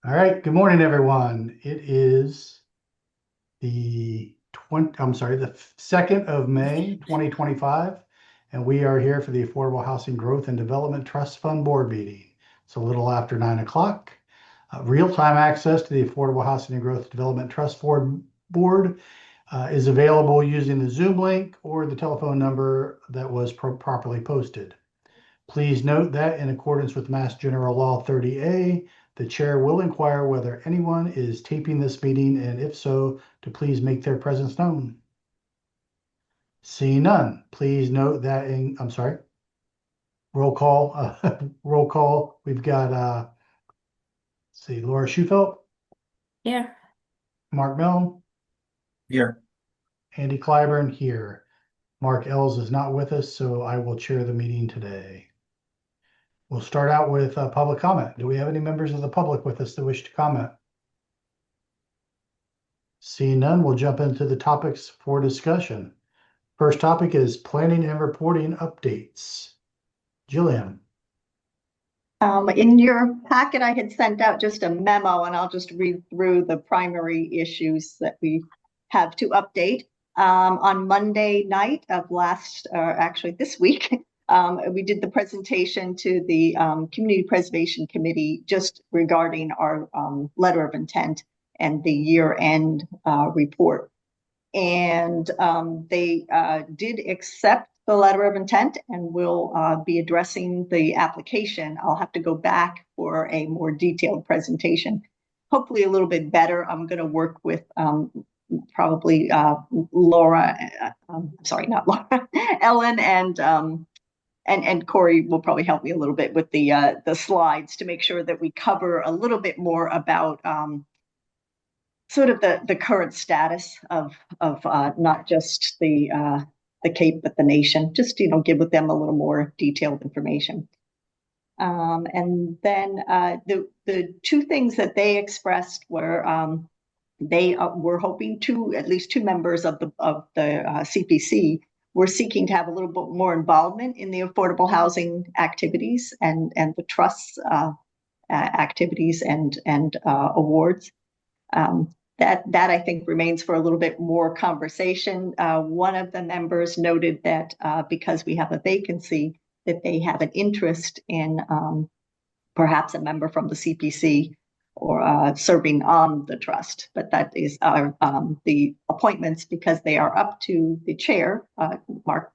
All right, good morning, everyone. It is the 2nd of May, 2025, and we are here for the Affordable Housing Growth and Development Trust Fund Board meeting. It's a little after 9 o'clock. Real-time access to the Affordable Housing and Growth Development Trust Board is available using the Zoom link or the telephone number that was properly posted. Please note that in accordance with Mass General Law 30A, the chair will inquire whether anyone is taping this meeting, and if so, to please make their presence known. Seeing none, please note that I'm sorry, roll call, roll call. We've got, let's see, Laura Schufelt, Here. Mark Milne, Here. Andy Clyburn here. Mark Ells is not with us, so I will chair the meeting today. We'll start out with public comment. Do we have any members of the public with us that wish to comment? Seeing none, we'll jump into the topics for discussion. First topic is planning and reporting updates. Jillian. In your packet, I had sent out just a memo, and I'll just read through the primary issues that we have to update. On Monday night of actually this week, we did the presentation to the Community Preservation Committee just regarding our letter of intent and the year-end report. And they did accept the letter of intent and will be addressing the application. I'll have to go back for a more detailed presentation, hopefully a little bit better. I'm going to work with probably Laura, sorry, not Laura, Ellen, and Corey will probably help me a little bit with the slides to make sure that we cover a little bit more about sort of the current status of not just the Cape, but the nation, just, give with them a little more detailed information. And then the two things that they expressed were they were hoping to, at least two members of the CPC were seeking to have a little bit more involvement in the affordable housing activities and the trusts activities and awards. That I think remains for a little bit more conversation. One of the members noted that because we have a vacancy, that they have an interest in perhaps a member from the CPC or serving on the trust. But that is the appointments, because they are up to the chair. Mark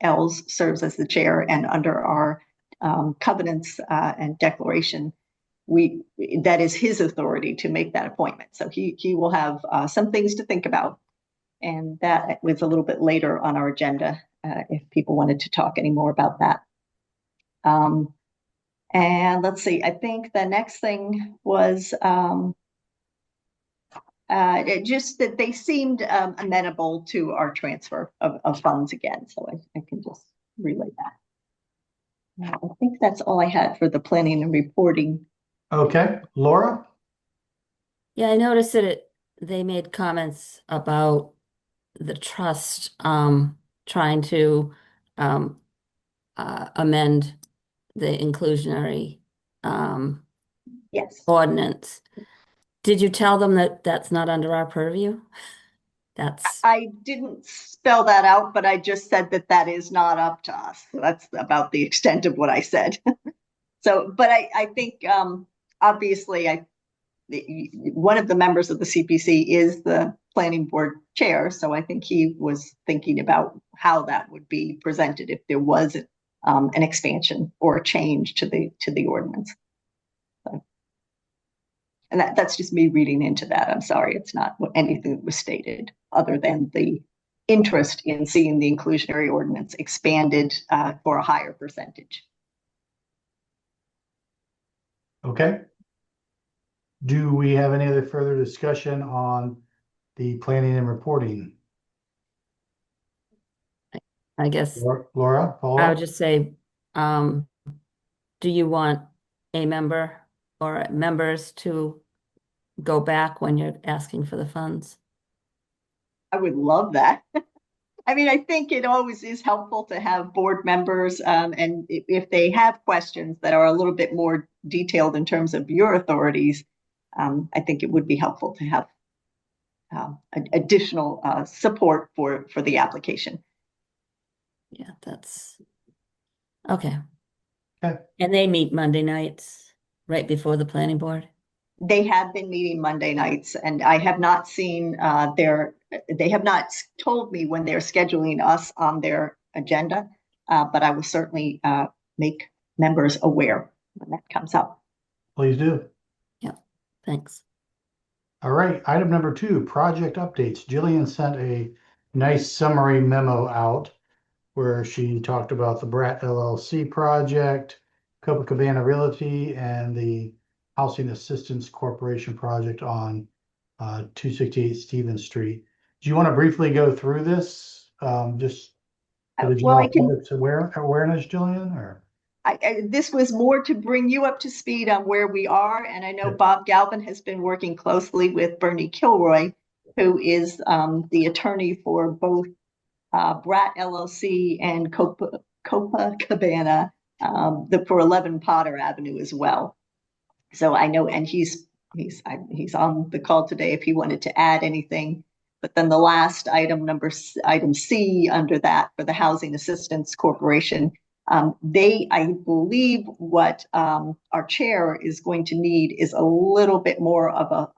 Ells serves as the chair, and under our covenants and declaration, that is his authority to make that appointment. So he will have some things to think about, and that was a little bit later on our agenda if people wanted to talk any more about that. And let's see, I think the next thing was just that they seemed amenable to our transfer of funds again. So I can just relay that. I think that's all I had for the planning and reporting. Okay, Laura. Yeah, I noticed that they made comments about the trust trying to amend the inclusionary Yes. ordinance. Did you tell them that that's not under our purview? I didn't spell that out, but I just said that is not up to us. So that's about the extent of what I said. So, but I think obviously one of the members of the CPC is the planning board chair. So I think he was thinking about how that would be presented if there was an expansion or a change to the ordinance. So, and that's just me reading into that. I'm sorry, it's not anything that was stated other than the interest in seeing the inclusionary ordinance expanded for a higher percentage. Okay. Do we have any other further discussion on the planning and reporting? I guess Laura, follow I up? would just say, do you want a member or members to go back when you're asking for the funds? I would love that. I mean, I think it always is helpful to have board members, and if they have questions that are a little bit more detailed in terms of your authorities, I think it would be helpful to have additional support for the application. Yeah, that's okay. Okay. And they meet Monday nights right before the planning board? They have been meeting Monday nights, and I have not seen they have not told me when they're scheduling us on their agenda, but I will certainly make members aware when that comes up. Please do. Yeah, thanks. All right, item number 2, project updates. Jillian sent a nice summary memo out where she talked about the Brat LLC project, Copacabana Realty, and the Housing Assistance Corporation project on 268 Stevens Street. Do you want to briefly go through this? Just for the Well, I general can. public's awareness, Jillian, or? This was more to bring you up to speed on where we are. And I know Yeah. Bob Galvin has been working closely with Bernie Kilroy, who is the attorney for both Brat LLC and Copacabana, for 11 Potter Avenue as well. So I know, and he's on the call today if he wanted to add anything. But then the last item, item C under that for the Housing Assistance Corporation, I believe what our chair is going to need is a little bit more of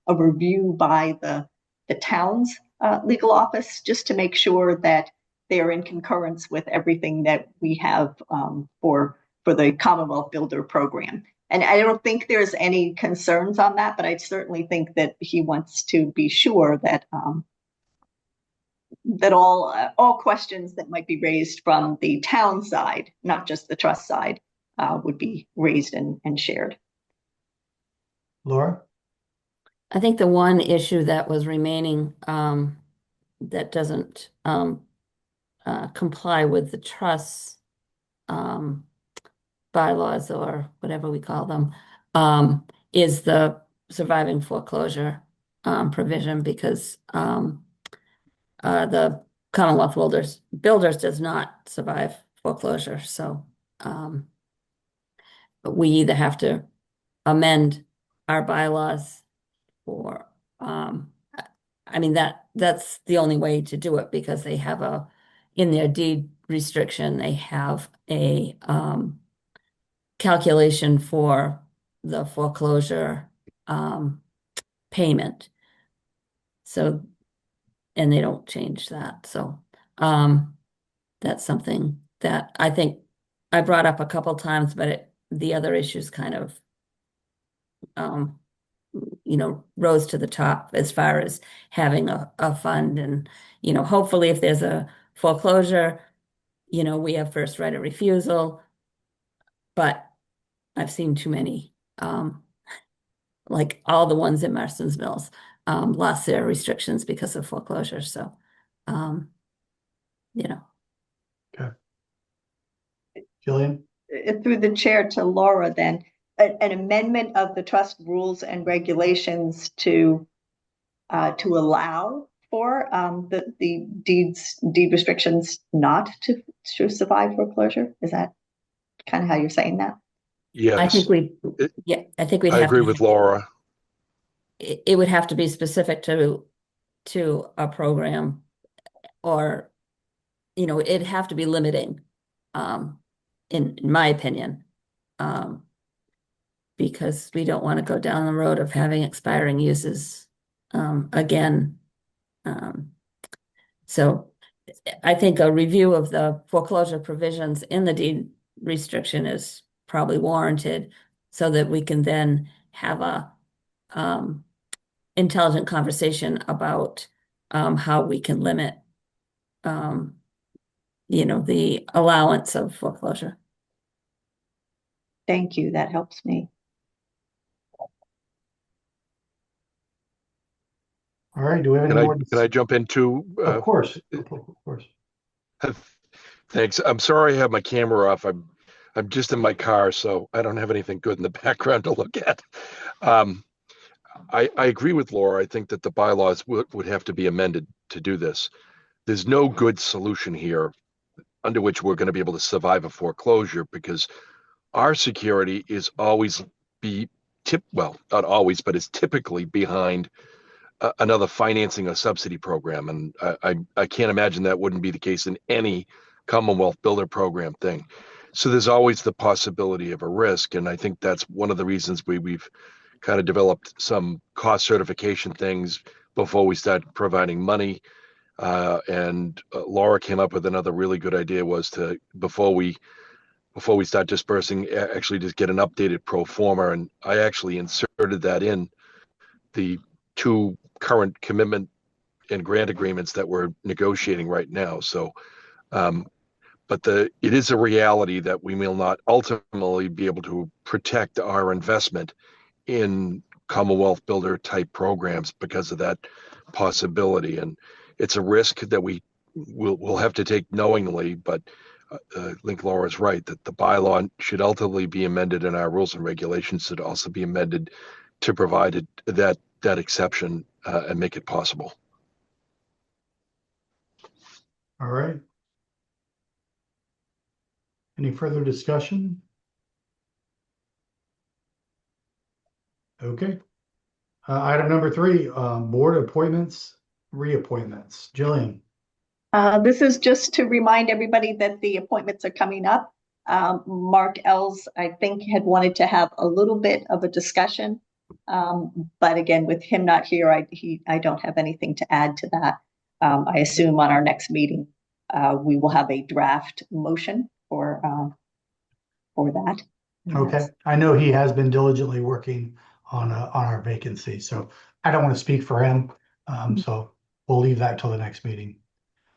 a review by the town's legal office, just to make sure that they are in concurrence with everything that we have for the Commonwealth Builder Program. And I don't think there's any concerns on that, but I certainly think that he wants to be sure that that all questions that might be raised from the town side, not just the trust side, would be raised and shared. Laura? I think the one issue that was remaining that doesn't comply with the trust bylaws or whatever we call them is the surviving foreclosure provision, because the Commonwealth Builders does not survive foreclosure. So we either have to amend our bylaws or I mean that's the only way to do it, because they have in their deed restriction, they have a calculation for the foreclosure payment. So, and they don't change that. So that's something that I think I brought up a couple times, but the other issues kind of rose to the top as far as having a fund. And hopefully if there's a foreclosure, we have first right of refusal. But I've seen too many, like all the ones in Marston's Mills, lost their restrictions because of foreclosure. So, Okay. Jillian? Through the chair to Laura, then an amendment of the trust rules and regulations to allow for the deed restrictions not to survive foreclosure. Is that kind of how you're saying that? I Yes, think we'd I have agree to with Laura. it would have to be specific to a program, or it'd have to be limiting, in my opinion, because we don't want to go down the road of having expiring uses again. So I think a review of the foreclosure provisions in the deed restriction is probably warranted, so that we can then have a intelligent conversation about how we can limit the allowance of foreclosure. Thank you. That helps me. All right, do we have any more? Can I jump into? Of course, of course. Thanks. I'm sorry I have my camera off. I'm just in my car, so I don't have anything good in the background to look at. I agree with Laura. I think that the bylaws would have to be amended to do this. There's no good solution here under which we're going to be able to survive a foreclosure, because our security is always be well, not always, but is typically behind another financing or subsidy program. And I can't imagine that wouldn't be the case in any Commonwealth Builder Program thing. So there's always the possibility of a risk. And I think that's one of the reasons we've kind of developed some cost certification things before we start providing money. And Laura came up with another really good idea, was to, before we start dispersing, actually just get an updated pro forma. And I actually inserted that in the two current commitment and grant agreements that we're negotiating right now. So, but it is a reality that we will not ultimately be able to protect our investment in Commonwealth Builder type programs because of that possibility. And it's a risk that we'll have to take knowingly, but I think Laura's right that the bylaw should ultimately be amended, and our rules and regulations should also be amended to provide that exception and make it possible. All right. Any further discussion? Okay. Item number 3, board appointments, reappointments. Jillian. This is just to remind everybody that the appointments are coming up. Mark Els, I think, had wanted to have a little bit of a discussion. But again, with him not here, I don't have anything to add to that. I assume on our next meeting, we will have a draft motion for that. Okay. I know he has been diligently working on our vacancy, so I don't want to speak for him. So we'll leave that till the next meeting.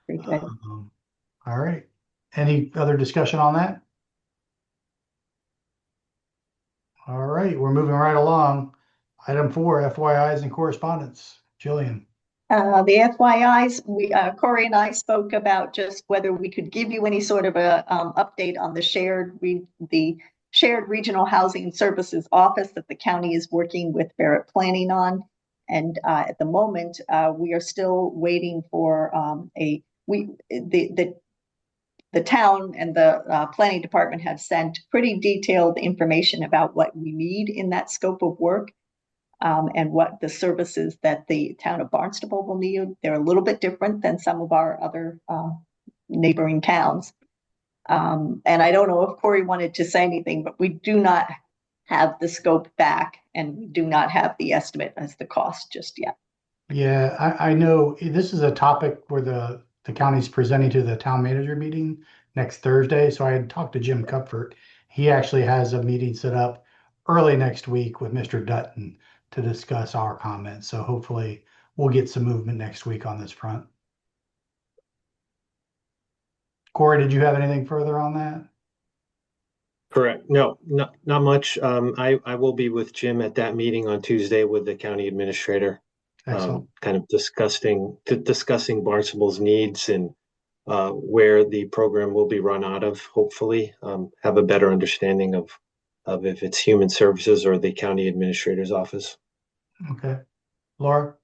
Very good. All right. Any other discussion on that? All right, we're moving right along. Item 4, FYIs and correspondence. Jillian. The FYIs, Corey and I spoke about just whether we could give you any sort of a update on the shared regional housing services office that the county is working with Barrett Planning on. And at the moment, we are still waiting for the town and the planning department have sent pretty detailed information about what we need in that scope of work. And what the services that the town of Barnstable will need. They're a little bit different than some of our other neighboring towns. And I don't know if Corey wanted to say anything, but we do not have the scope back, and we do not have the estimate as the cost just yet. Yeah, I know this is a topic where the county's presenting to the town manager meeting next Thursday. So I had talked to Jim Cupfort. He actually has a meeting set up early next week with Mr. Dutton to discuss our comments. So hopefully we'll get some movement next week on this front. Corey, did you have anything further on that? Correct. No, not much. I will be with Jim at that meeting on Tuesday with the county administrator, Excellent. kind of discussing Barnstable's needs and where the program will be run out of, hopefully, have a better understanding of if it's human services or the county administrator's office. Okay. Laura?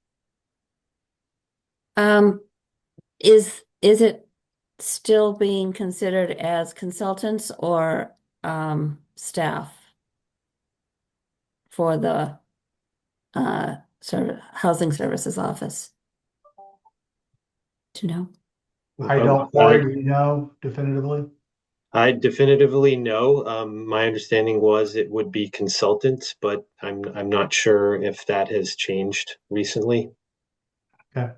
Is it still being considered as consultants or staff for the housing services office? Do you know? I don't, Corey, do you know definitively? I definitively know. My understanding was it would be consultants, but I'm not sure if that has changed recently. Okay.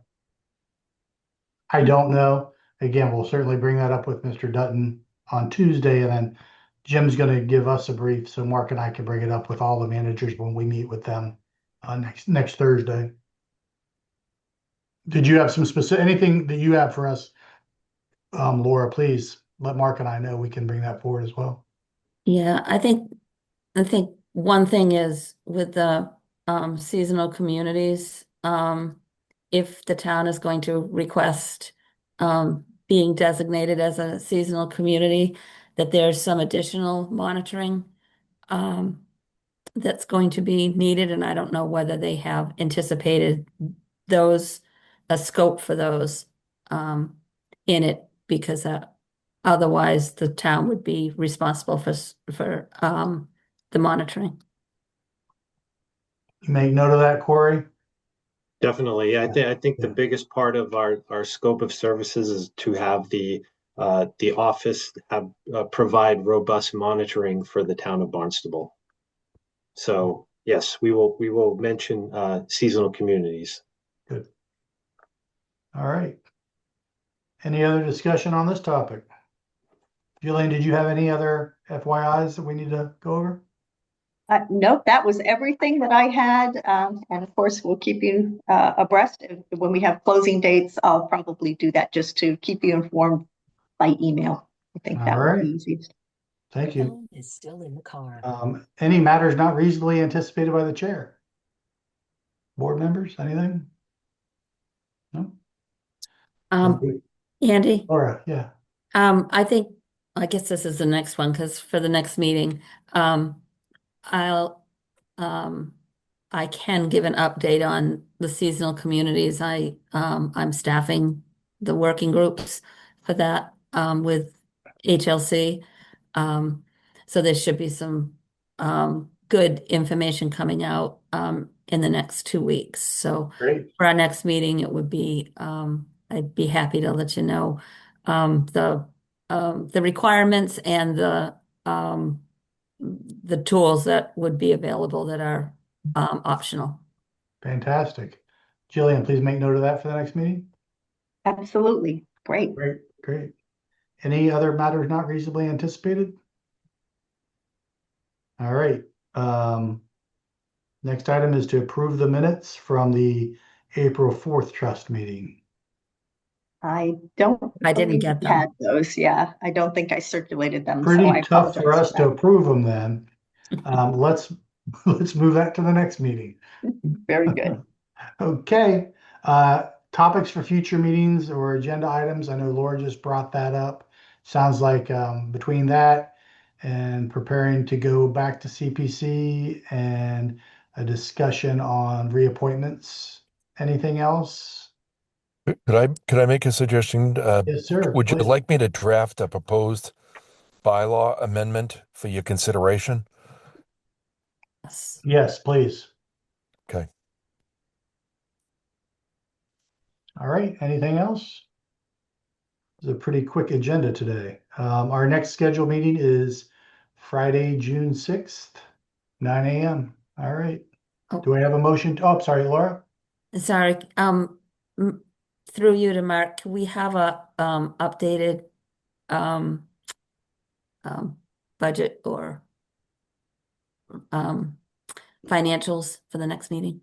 I don't know. Again, we'll certainly bring that up with Mr. Dutton on Tuesday, and then Jim's going to give us a brief so Mark and I can bring it up with all the managers when we meet with them next Thursday. Did you have some anything that you have for us, Laura? Please let Mark and I know. We can bring that forward as well. Yeah, I think one thing is with the seasonal communities, if the town is going to request being designated as a seasonal community, that there's some additional monitoring that's going to be needed, and I don't know whether they have anticipated a scope for those in it, because otherwise the town would be responsible for the monitoring. You make note of that, Corey? Definitely. I think the Yeah. biggest part of our scope of services is to have the office provide robust monitoring for the town of Barnstable. So yes, we will mention seasonal communities. Good. All right. Any other discussion on this topic? Jillian, did you have any other FYIs that we need to go over? Nope, that was everything that I had. And of course, we'll keep you abreast. When we have closing dates, I'll probably do that just to keep you informed by email. I think All that would right. be easiest. Thank you. Phone is still in the car. Any matters not reasonably anticipated by the chair? Board members, anything? No? Andy, Laura, yeah. I think, I guess this is the next one, because for the next meeting, I'll, I can give an update on the seasonal communities. I'm staffing the working groups for that, with HLC. So there should be some, good information coming out, in the next 2 weeks. So Great. for our next meeting, it would be, I'd be happy to let you know, the requirements and the tools that would be available that are, optional. Fantastic. Jillian, please make note of that for the next meeting. Absolutely. Great. Great, great. Any other matters not reasonably anticipated? All right. Next item is to approve the minutes from the April 4th trust meeting. I don't I didn't believe get we them. had those. Yeah, I don't think I circulated them, so Pretty I tough for apologize us for to that. approve them then. Let's move that to the next meeting. Very good. Okay, topics for future meetings or agenda items. I know Laura just brought that up. Sounds like between that and preparing to go back to CPC and a discussion on reappointments. Anything else? Could I make a suggestion? Yes, sir. Would you Please. like me to draft a proposed bylaw amendment for your consideration? Yes. Yes, please. Okay. All right. Anything else? It's a pretty quick agenda today. Our next scheduled meeting is Friday, June 6th, 9 a.m. All right. Do I have a motion? Oh, sorry, Laura. Sorry, m- through you to Mark, can we have a, updated, um, um, budget or, um, financials for the next meeting?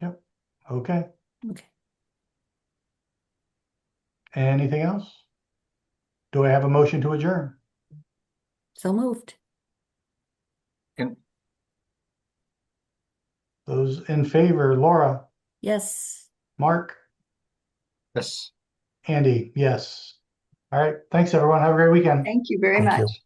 Yep. Okay. Okay, Anything else? Do I have a motion to adjourn? so moved. Those in favor, Laura, Yes. Mark, Yes. Andy, yes. All right. Thanks, everyone. Have a great weekend. Thank you very Thank you. much.